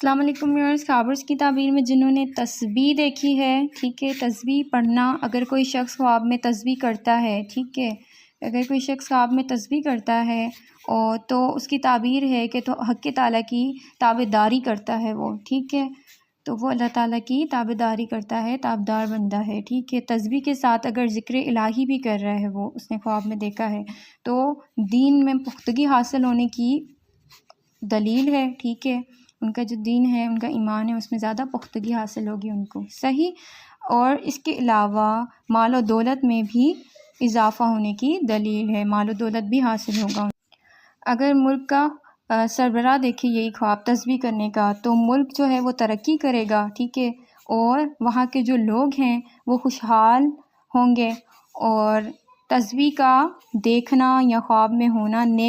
السلام علیکم ویورز، خوابرز کی تعبیر میں جنہوں نے تسبیح دیکھی ہے، ٹھیک ہے، تسبیح پڑھنا، اگر کوئی شخص خواب میں تسبیح کرتا ہے، ٹھیک ہے، اگر کوئی شخص خواب میں تسبیح کرتا ہے اور تو اس کی تعبیر ہے کہ تو حق تعالیٰ کی تابعداری کرتا ہے وہ، ٹھیک ہے، تو وہ اللہ تعالیٰ کی تابعداری کرتا ہے، تابعدار بندہ ہے، ٹھیک ہے۔ تسبیح کے ساتھ اگر ذکر الہی بھی کر رہا ہے وہ، اس نے خواب میں دیکھا ہے، تو دین میں پختگی حاصل ہونے کی دلیل ہے، ٹھیک ہے، ان کا جو دین ہے، ان کا ایمان ہے، اس میں زیادہ پختگی حاصل ہوگی ان کو، صحیح۔ اور اس کے علاوہ مال و دولت میں بھی اضافہ ہونے کی دلیل ہے، مال و دولت بھی حاصل ہوگا۔ اگر ملک کا سربراہ دیکھے یہی خواب تسبیح کرنے کا، تو ملک جو ہے وہ ترقی کرے گا، ٹھیک ہے، اور وہاں کے جو لوگ ہیں وہ خوشحال ہوں گے، اور تسبیح کا دیکھنا یا خواب میں ہونا نیک